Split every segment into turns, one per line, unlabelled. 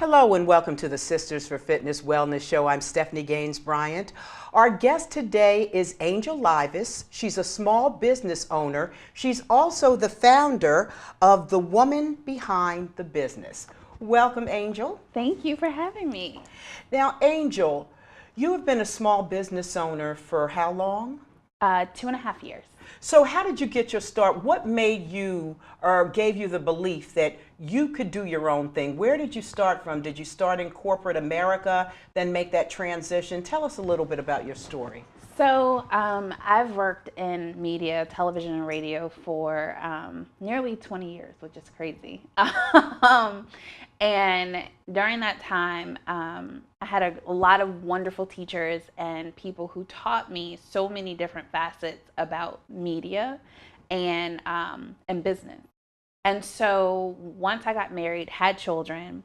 Hello and welcome to the Sisters for Fitness Wellness Show. I'm Stephanie Gaines-Bryant. Our guest today is Angel Livas. She's a small business owner. She's also the founder of The Woman Behind the Business. Welcome, Angel.
Thank you for having me.
Now, Angel, you have been a small business owner for how long?
2.5 years.
So how did you get your start? What made you or gave you the belief that you could do your own thing? Where did you start from? Did you start in corporate America, then make that transition? Tell us a little bit about your story.
So I've worked in media, television and radio for nearly 20 years, which is crazy. And during that time, I had a lot of wonderful teachers and people who taught me so many different facets about media and business. And so once I got married, had children,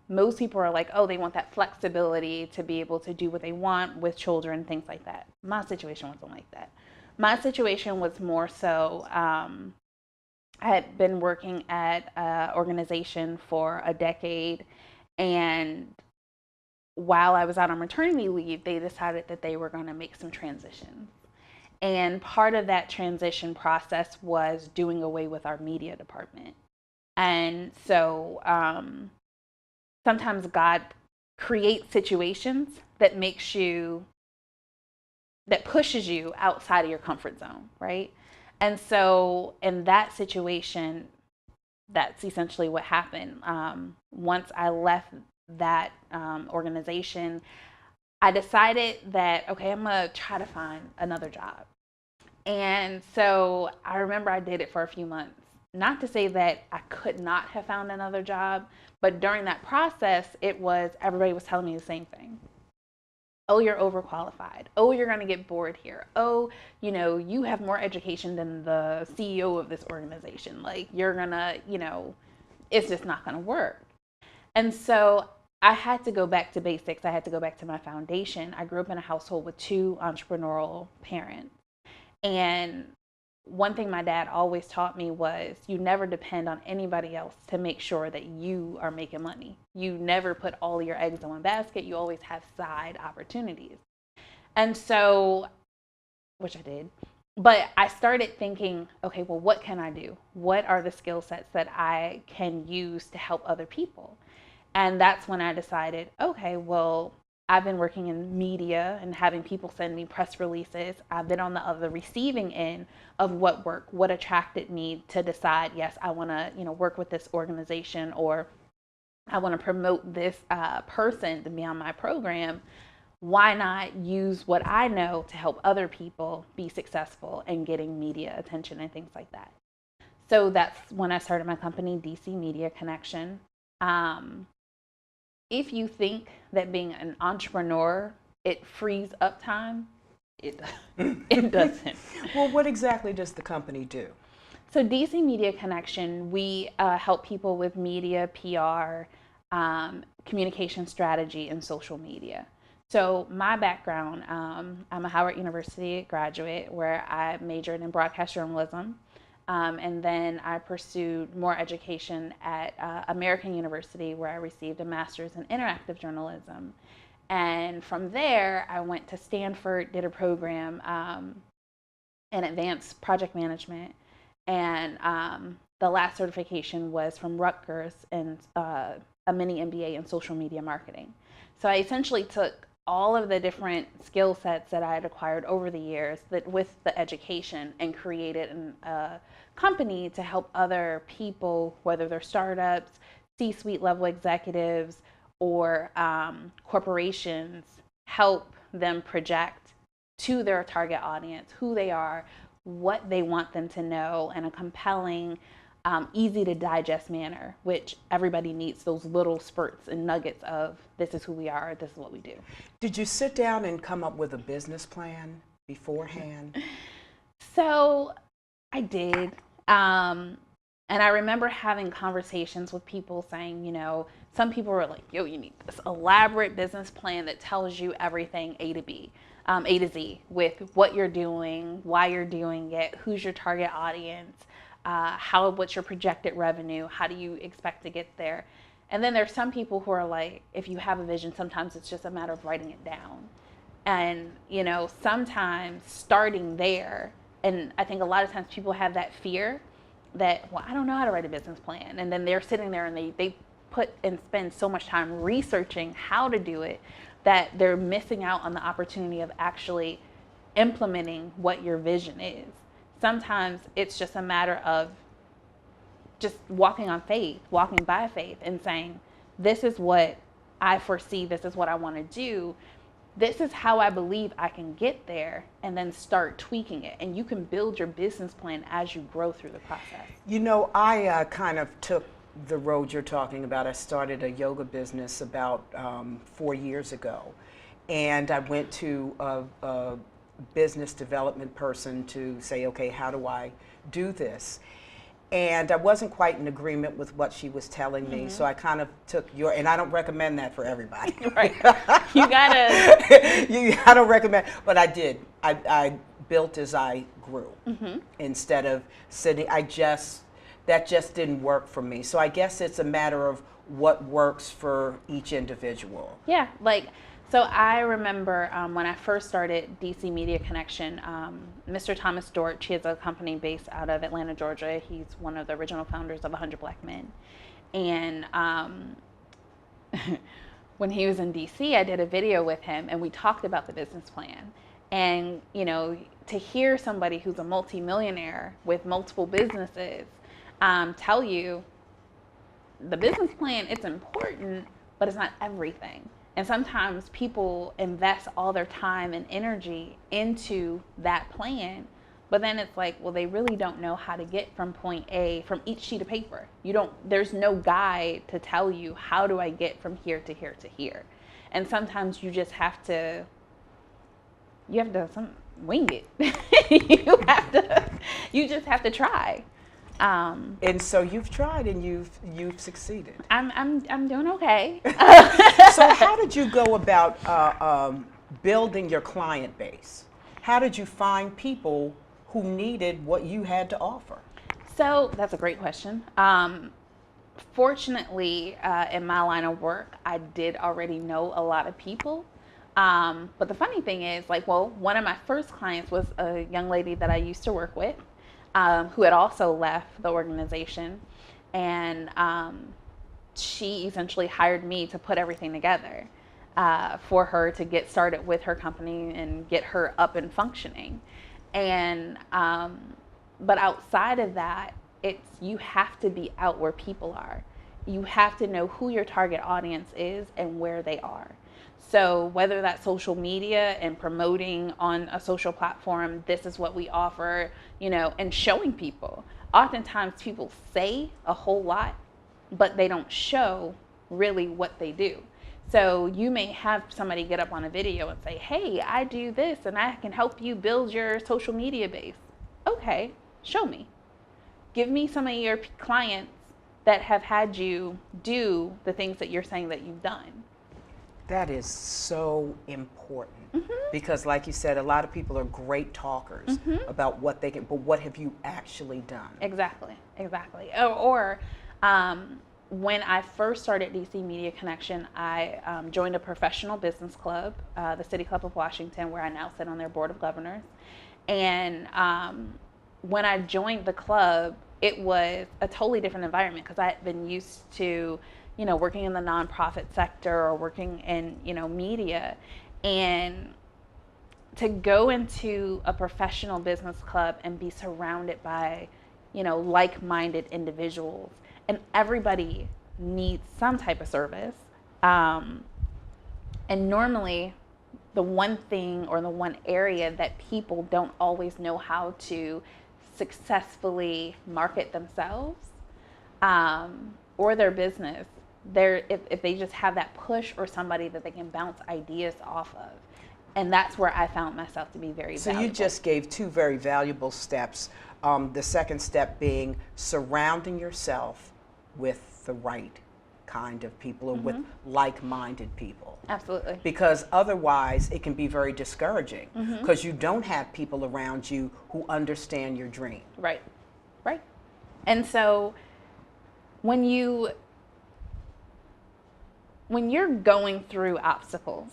most people are like, oh, they want that flexibility to be able to do what they want with children, things like that. My situation wasn't like that. My situation was more so, I had been working at an organization for a decade, and while I was out on maternity leave, they decided that they were going to make some transitions. And part of that transition process was doing away with our media department. And so sometimes God creates situations that pushes you outside of your comfort zone, right? And so in that situation, that's essentially what happened. Once I left that organization, I decided that, okay, I'm going to try to find another job. And so I remember I did it for a few months. Not to say that I could not have found another job, but during that process, everybody was telling me the same thing. Oh, you're overqualified. Oh, you're going to get bored here. Oh, you have more education than the CEO of this organization. Like, you're going to, it's just not going to work. And so I had to go back to basics. I had to go back to my foundation. I grew up in a household with two entrepreneurial parents. And one thing my dad always taught me was you never depend on anybody else to make sure that you are making money. You never put all your eggs in one basket. You always have side opportunities. And so, which I did, but I started thinking, okay, well, what can I do? What are the skill sets that I can use to help other people? And that's when I decided, okay, well, I've been working in media and having people send me press releases. I've been on the other receiving end of what worked, what attracted me to decide, yes, I want to, work with this organization, or I want to promote this person to be on my program. Why not use what I know to help other people be successful in getting media attention and things like that? So that's when I started my company, DC Media Connection. If you think that being an entrepreneur, it frees up time, it doesn't.
Well, what exactly does the company do?
So DC Media Connection, we help people with media, PR, communication strategy, and social media. So my background, I'm a Howard University graduate where I majored in broadcast journalism. And then I pursued more education at American University, where I received a master's in interactive journalism. And from there, I went to Stanford, did a program in advanced project management. And the last certification was from Rutgers in a mini MBA in social media marketing. So I essentially took all of the different skill sets that I had acquired over the years with the education and created a company to help other people, whether they're startups, C-suite level executives, or corporations, help them project to their target audience who they are, what they want them to know in a compelling, easy to digest manner, which everybody needs those little spurts and nuggets of this is who we are, this is what we do.
Did you sit down and come up with a business plan beforehand?
So I did. And I remember having conversations with people saying, some people were like, yo, you need this elaborate business plan that tells you everything A to Z with what you're doing, why you're doing it, who's your target audience, what's your projected revenue, how do you expect to get there? And then there's some people who are like, if you have a vision, sometimes it's just a matter of writing it down. And, you know, sometimes starting there, and I think a lot of times people have that fear that, well, I don't know how to write a business plan. And then they're sitting there and they put and spend so much time researching how to do it that they're missing out on the opportunity of actually implementing what your vision is. Sometimes it's just a matter of just walking on faith, walking by faith and saying, this is what I foresee, this is what I want to do, this is how I believe I can get there, and then start tweaking it. And you can build your business plan as you grow through the process.
You know, I kind of took the road you're talking about. I started a yoga business about 4 years ago, and I went to a business development person to say, okay, how do I do this? And I wasn't quite in agreement with what she was telling me, so I kind of took and I don't recommend that for everybody.
Right. You gotta.
I don't recommend, but I did. I built as I grew instead of sitting. That just didn't work for me. So I guess it's a matter of what works for each individual.
Yeah, so I remember when I first started DC Media Connection, Mr. Thomas Dortch, he has a company based out of Atlanta, Georgia. He's one of the original founders of 100 Black Men. And when he was in DC, I did a video with him and we talked about the business plan. And, you know, to hear somebody who's a multimillionaire with multiple businesses tell you the business plan, it's important, but it's not everything. And sometimes people invest all their time and energy into that plan, but then it's like, well, they really don't know how to get from point A from each sheet of paper. There's no guide to tell you how do I get from here to here to here. And sometimes you just have to wing it. You just have to try.
And so you've tried and you've succeeded.
I'm doing okay.
So how did you go about building your client base? How did you find people who needed what you had to offer?
So that's a great question. Fortunately, in my line of work, I did already know a lot of people. But the funny thing is, one of my first clients was a young lady that I used to work with. Who had also left the organization, and she essentially hired me to put everything together for her to get started with her company and get her up and functioning. And but outside of that, you have to be out where people are. You have to know who your target audience is and where they are. So whether that's social media and promoting on a social platform, this is what we offer, and showing people. Oftentimes people say a whole lot, but they don't show really what they do. So you may have somebody get up on a video and say, hey, I do this and I can help you build your social media base. Okay, show me. Give me some of your clients that have had you do the things that you're saying that you've done.
That is so important because, like you said, a lot of people are great talkers about what they can, but what have you actually done?
Exactly. Or when I first started DC Media Connection, I joined a professional business club, the City Club of Washington, where I now sit on their board of governors. And when I joined the club, it was a totally different environment because I had been used to working in the nonprofit sector or working in, media. And to go into a professional business club and be surrounded by, like-minded individuals, and everybody needs some type of service. And normally the one thing or the one area that people don't always know how to successfully market themselves or their business, if they just have that push or somebody that they can bounce ideas off of. And that's where I found myself to be very valuable.
So you just gave two very valuable steps. The second step being surrounding yourself with the right kind of people or with like-minded people.
Absolutely.
Because otherwise it can be very discouraging because you don't have people around you who understand your dream.
Right. when you're going through obstacles,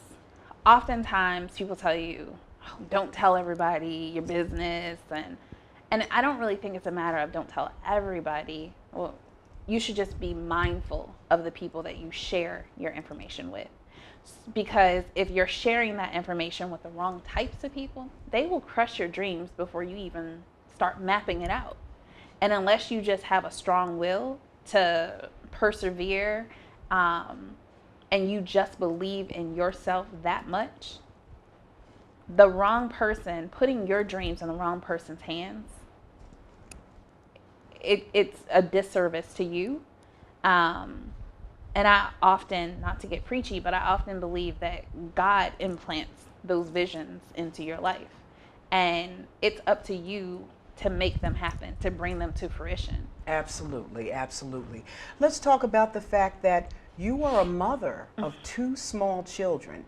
oftentimes people tell you, oh, don't tell everybody your business. And I don't really think it's a matter of don't tell everybody. Well, you should just be mindful of the people that you share your information with. Because if you're sharing that information with the wrong types of people, they will crush your dreams before you even start mapping it out. And unless you just have a strong will to persevere, and you just believe in yourself that much, the wrong person, putting your dreams in the wrong person's hands, it's a disservice to you. And I often, not to get preachy, but I often believe that God implants those visions into your life. And it's up to you to make them happen, to bring them to fruition.
Absolutely, absolutely. Let's talk about the fact that you are a mother of two small children,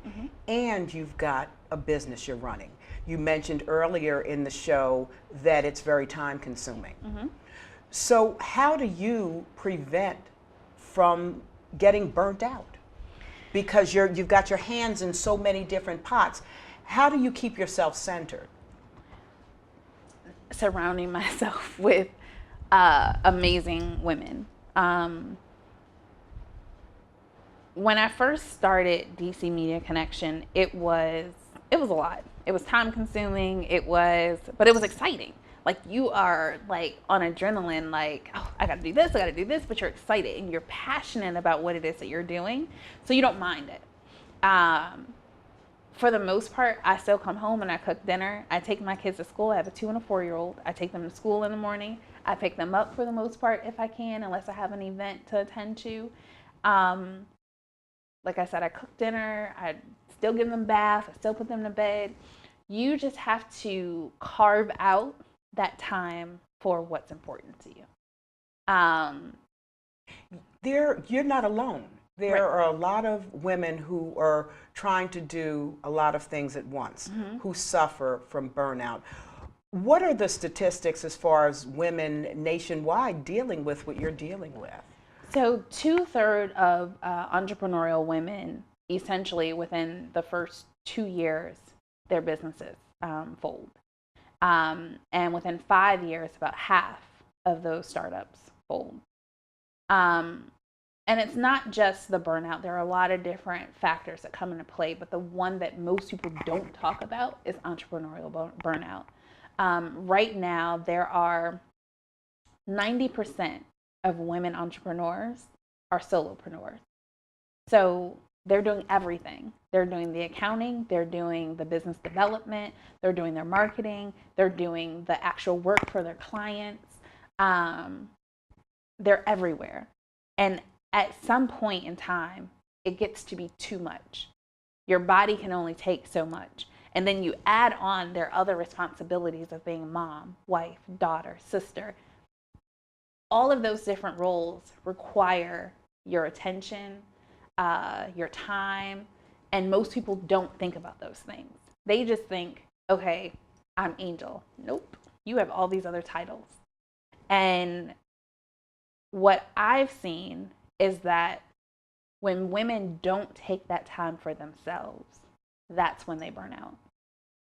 and you've got a business you're running. You mentioned earlier in the show that it's very time consuming. So how do you prevent from getting burnt out? Because you've got your hands in so many different pots. How do you keep yourself centered?
Surrounding myself with amazing women. When I first started DC Media Connection, it was a lot. It was time consuming. But it was exciting. Like, you are like on adrenaline, like, oh, I got to do this, but you're excited and you're passionate about what it is that you're doing. So you don't mind it. For the most part, I still come home and I cook dinner. I take my kids to school. I have a 2 and a 4-year-old. I take them to school in the morning. I pick them up for the most part if I can, unless I have an event to attend to. Like I said, I cook dinner. I still give them baths. I still put them to bed. You just have to carve out that time for what's important to you.
You're not alone. There are a lot of women who are trying to do a lot of things at once, who suffer from burnout. What are the statistics as far as women nationwide dealing with what you're dealing with?
So 2/3 of entrepreneurial women, essentially within the first 2 years, their businesses fold. And within 5 years, about half of those startups fold. And it's not just the burnout. There are a lot of different factors that come into play, but the one that most people don't talk about is entrepreneurial burnout. Right now, there are 90% of women entrepreneurs are solopreneurs. So they're doing everything. They're doing the accounting, they're doing the business development, they're doing their marketing, they're doing the actual work for their clients. They're everywhere. And at some point in time, it gets to be too much. Your body can only take so much. And then you add on their other responsibilities of being mom, wife, daughter, sister. All of those different roles require your attention, your time, and most people don't think about those things. They just think, okay, I'm Angel. Nope, you have all these other titles. And what I've seen is that when women don't take that time for themselves, that's when they burn out.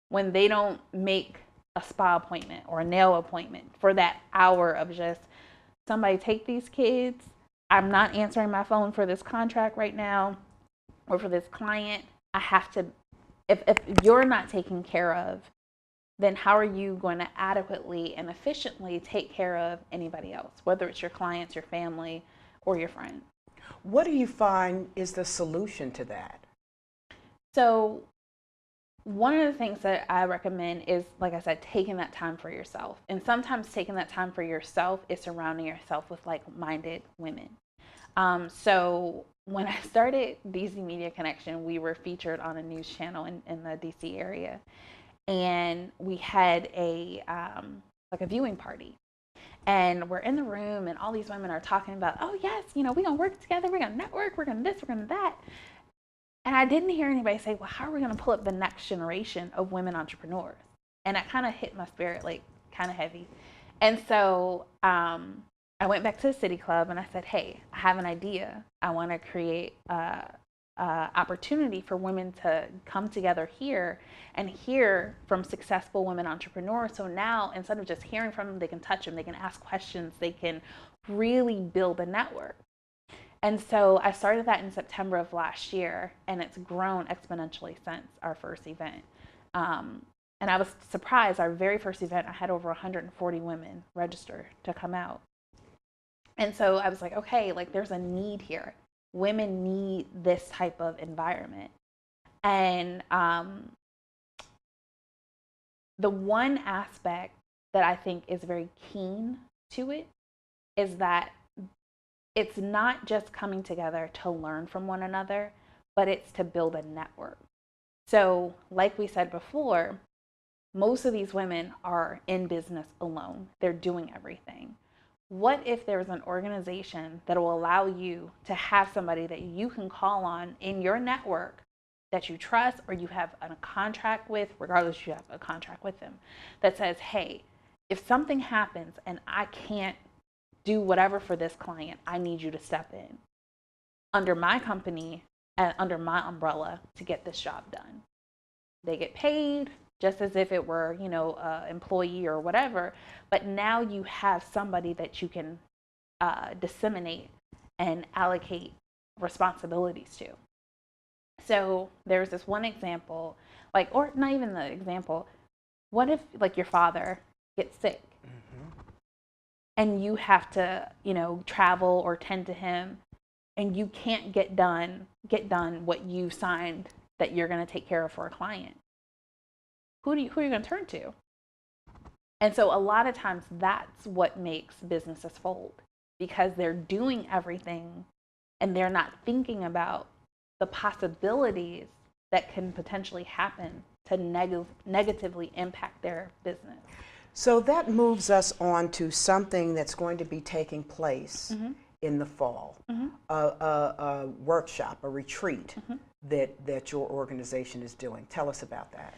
When they don't make a spa appointment or a nail appointment for that hour of just, somebody take these kids, I'm not answering my phone for this contract right now or for this client. I have to, if you're not taken care of, then how are you going to adequately and efficiently take care of anybody else, whether it's your clients, your family, or your friends?
What do you find is the solution to that?
So one of the things that I recommend is, like I said, taking that time for yourself. And sometimes taking that time for yourself is surrounding yourself with like-minded women. So when I started DC Media Connection, we were featured on a news channel in the DC area. And we had a viewing party. And we're in the room and all these women are talking about, oh yes, we're gonna work together, we're gonna network, we're gonna this, we're gonna that. And I didn't hear anybody say, well, how are we gonna pull up the next generation of women entrepreneurs? And that kind of hit my spirit, like kind of heavy. And so I went back to the City Club and I said, hey, I have an idea. I wanna create opportunity for women to come together here and hear from successful women entrepreneurs. So now, instead of just hearing from them, they can touch them, they can ask questions, they can really build a network. And so I started that in September of last year, and it's grown exponentially since our first event. And I was surprised, our very first event, I had over 140 women register to come out. And so I was like, okay, like there's a need here. Women need this type of environment. And the one aspect that I think is very keen to it is that it's not just coming together to learn from one another, but it's to build a network. So like we said before, most of these women are in business alone. They're doing everything. What if there's an organization that will allow you to have somebody that you can call on in your network that you trust or you have a contract with, regardless if you have a contract with them, that says, hey, if something happens and I can't do whatever for this client, I need you to step in under my company and under my umbrella to get this job done. They get paid just as if it were, employee or whatever, but now you have somebody that you can disseminate and allocate responsibilities to. So there's this one example, or not even the example, what if your father gets sick and you have to, travel or tend to him and you can't get done what you signed that you're going to take care of for a client? Who are you going to turn to? And so a lot of times that's what makes businesses fold, because they're doing everything and they're not thinking about the possibilities that can potentially happen to negatively impact their business.
So that moves us on to something that's going to be taking place in the fall, a workshop, a retreat that your organization is doing. Tell us about that.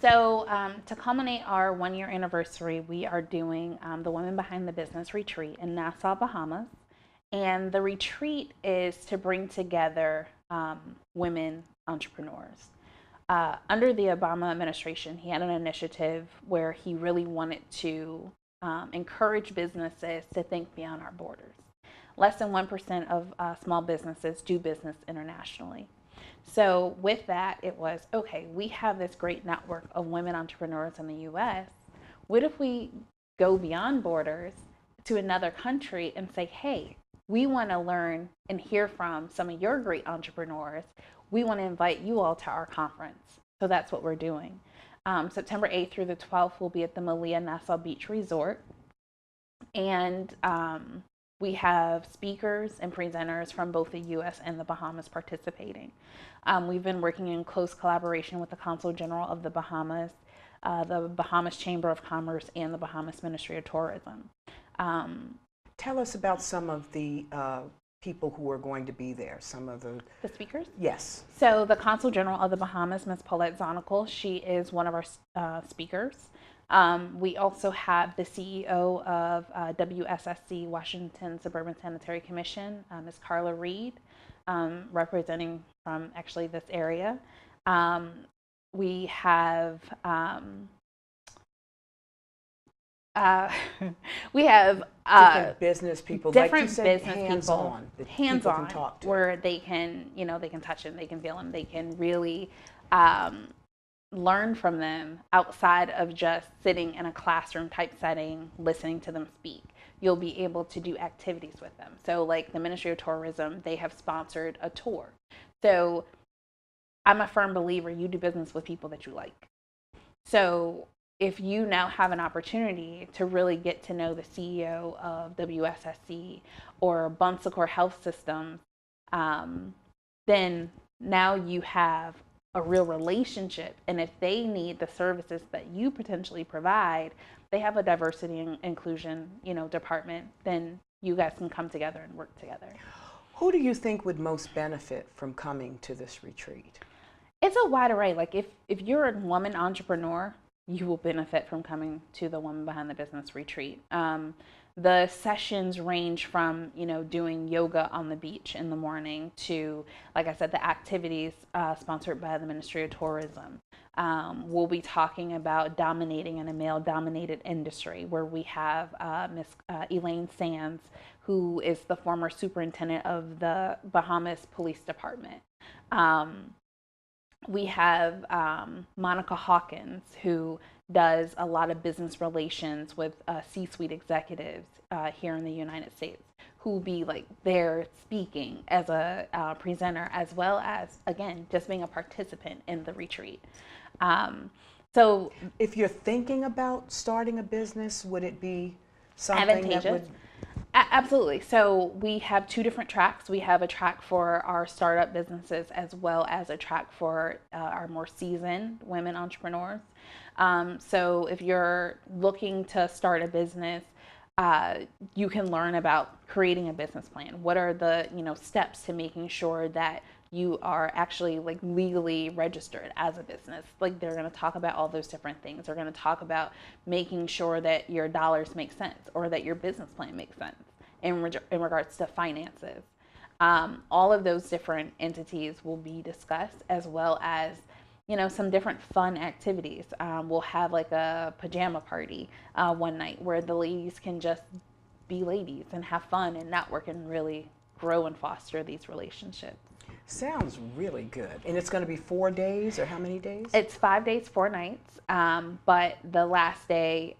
So to culminate our 1-year anniversary, we are doing the Women Behind the Business retreat in Nassau, Bahamas. And the retreat is to bring together women entrepreneurs. Under the Obama administration, he had an initiative where he really wanted to encourage businesses to think beyond our borders. Less than 1% of small businesses do business internationally. So with that, it was, okay, we have this great network of women entrepreneurs in the U.S. What if we go beyond borders to another country and say, hey, we want to learn and hear from some of your great entrepreneurs. We want to invite you all to our conference. So that's what we're doing. September 8th through the 12th, we'll be at the Malia Nassau Beach Resort. And we have speakers and presenters from both the U.S. and the Bahamas participating. We've been working in close collaboration with the Consul General of the Bahamas, the Bahamas Chamber of Commerce, and the Bahamas Ministry of Tourism.
Tell us about some of the people who are going to be there, some of the
speakers?
Yes.
So the Consul General of the Bahamas, Ms. Paulette Zonical, she is one of our speakers. We also have the CEO of WSSC, Washington Suburban Sanitary Commission, Ms. Carla Reed, representing from actually this area. We have
different business people,
different
like you said,
business
hands-on,
people,
that
hands-on,
people can talk to.
where they can, they can touch them, they can feel them, they can really learn from them outside of just sitting in a classroom type setting, listening to them speak. You'll be able to do activities with them. So like the Ministry of Tourism, they have sponsored a tour. So I'm a firm believer, you do business with people that you like. So if you now have an opportunity to really get to know the CEO of WSSC or Bunsacor Health Systems, then now you have a real relationship. And if they need the services that you potentially provide, they have a diversity and inclusion, department, then you guys can come together and work together.
Who do you think would most benefit from coming to this retreat?
It's a wide array. Like if you're a woman entrepreneur, you will benefit from coming to the Women Behind the Business retreat. The sessions range from, doing yoga on the beach in the morning to, like I said, the activities sponsored by the Ministry of Tourism. We'll be talking about dominating in a male-dominated industry, where we have Miss Elaine Sands, who is the former superintendent of the Bahamas Police Department. We have Monica Hawkins, who does a lot of business relations with C-suite executives here in the United States, who will be there speaking as a presenter, as well as, again, just being a participant in the retreat. So
if you're thinking about starting a business, would it be something that would...
Absolutely. So we have two different tracks. We have a track for our startup businesses, as well as a track for our more seasoned women entrepreneurs. So if you're looking to start a business, you can learn about creating a business plan. What are the steps to making sure that you are actually legally registered as a business? They're going to talk about all those different things. They're going to talk about making sure that your dollars make sense, or that your business plan makes sense in regards to finances. All of those different entities will be discussed, as well as some different fun activities. We'll have a pajama party one night, where the ladies can just be ladies and have fun and network and really grow and foster these relationships.
Sounds really good. And it's going to be 4 days, or how many days?
It's 5 days, 4 nights. But the last day,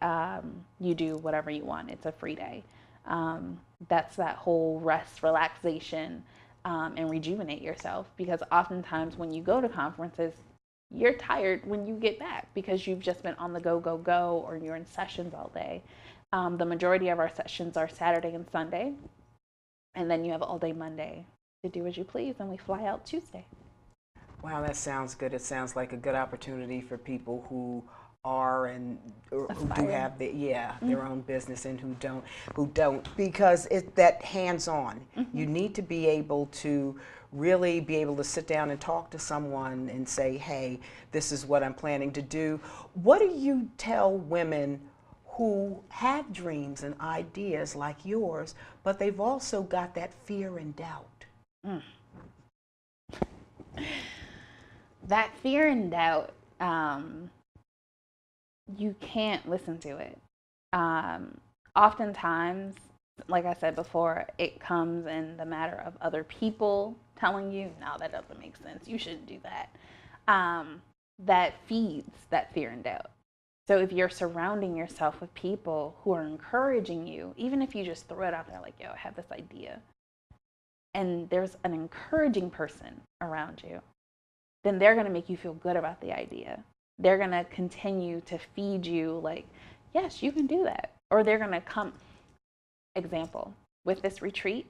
you do whatever you want. It's a free day. That's that whole rest, relaxation, and rejuvenate yourself. Because oftentimes when you go to conferences, you're tired when you get back, because you've just been on the go, go, go, or you're in sessions all day. The majority of our sessions are Saturday and Sunday. And then you have all day Monday to do as you please, and we fly out Tuesday.
Wow, that sounds good. It sounds like a good opportunity for people who are and who do have their own business, and who don't, because it's that hands-on. You need to be able to really be able to sit down and talk to someone and say, hey, this is what I'm planning to do. What do you tell women who have dreams and ideas like yours, but they've also got that fear and doubt?
That fear and doubt, you can't listen to it. Oftentimes, like I said before, it comes in the matter of other people telling you, no, that doesn't make sense, you shouldn't do that. That feeds that fear and doubt. So if you're surrounding yourself with people who are encouraging you, even if you just throw it out there yo, I have this idea, and there's an encouraging person around you, then they're going to make you feel good about the idea. They're going to continue to feed you yes, you can do that. Or they're going to come. Example, with this retreat,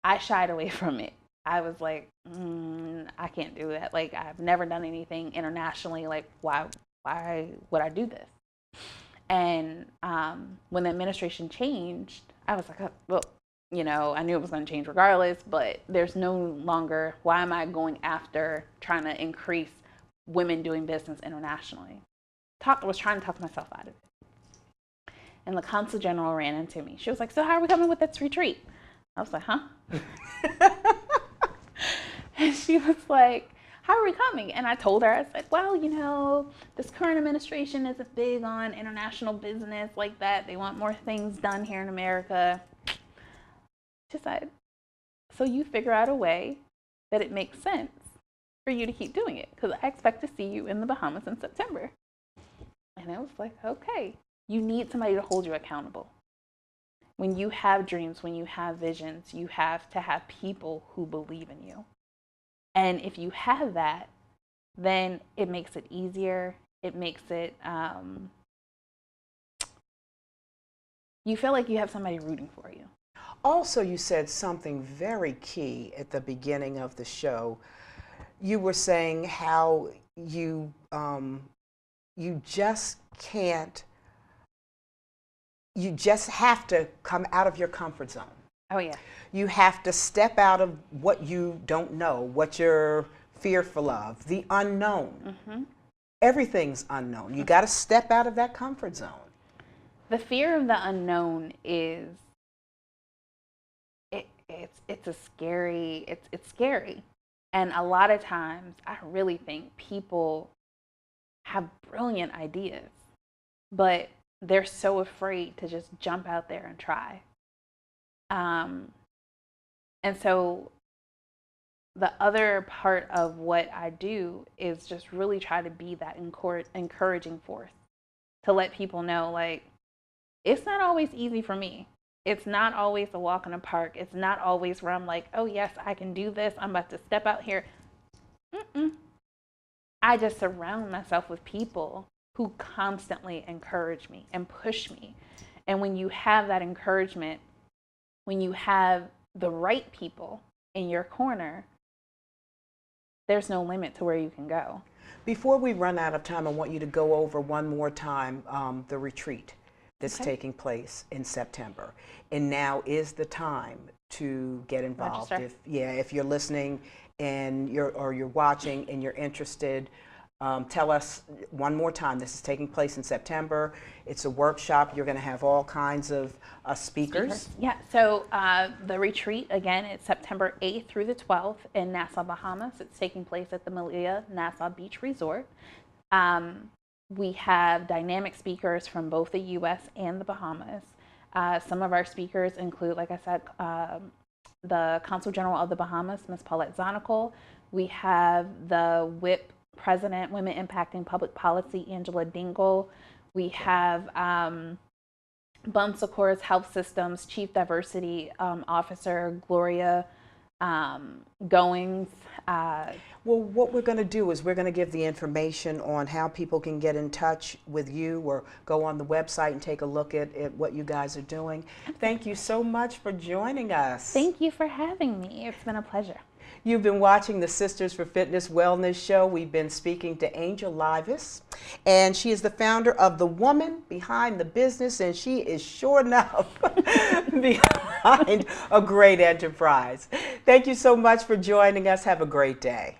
I shied away from it. I was I can't do that. I've never done anything internationally. Why would I do this? And when the administration changed, I was well, I knew it was going to change regardless, but there's no longer, why am I going after trying to increase women doing business internationally? I was trying to talk myself out of it. And the consul general ran into me. She was like, so how are we coming with this retreat? I was like, huh? And she was like, how are we coming? And I told her, I said, well, this current administration isn't big on international business like that. They want more things done here in America. She said, so you figure out a way that it makes sense for you to keep doing it, because I expect to see you in the Bahamas in September. And I was like, okay, you need somebody to hold you accountable. When you have dreams, when you have visions, you have to have people who believe in you. And if you have that, then it makes it easier. It makes it, you feel like you have somebody rooting for you.
Also, you said something very key at the beginning of the show. You were saying how you just can't, you just have to come out of your comfort zone.
Oh, yeah.
You have to step out of what you don't know, what you're fearful of, the unknown. Everything's unknown. You got to step out of that comfort zone.
The fear of the unknown is it's scary. And a lot of times I really think people have brilliant ideas, but they're so afraid to just jump out there and try. And so the other part of what I do is just really try to be that encouraging force to let people know, like, it's not always easy for me. It's not always a walk in the park. It's not always where I'm like, oh yes, I can do this. I'm about to step out here. I just surround myself with people who constantly encourage me and push me. And when you have that encouragement, when you have the right people in your corner, there's no limit to where you can go.
Before we run out of time, I want you to go over one more time the retreat that's taking place in September. And now is the time to get involved. If you're listening and you're watching and you're interested, tell us one more time. This is taking place in September. It's a workshop. You're going to have all kinds of speakers.
Yeah, so the retreat, again, it's September 8th through the 12th in Nassau, Bahamas. It's taking place at the Melia Nassau Beach Resort. We have dynamic speakers from both the U.S. and the Bahamas. Some of our speakers include, like I said, the Consul General of the Bahamas, Ms. Paulette Zonical. We have the WIP President, Women Impacting Public Policy, Angela Dingle. We have Bon Secours Health Systems Chief Diversity Officer, Gloria Goings.
Well, what we're going to do is we're going to give the information on how people can get in touch with you or go on the website and take a look at what you guys are doing. Thank you so much for joining us.
Thank you for having me. It's been a pleasure.
You've been watching the Sisters for Fitness Wellness Show. We've been speaking to Angel Livas, and she is the founder of The Woman Behind the Business, and she is sure enough behind a great enterprise. Thank you so much for joining us. Have a great day.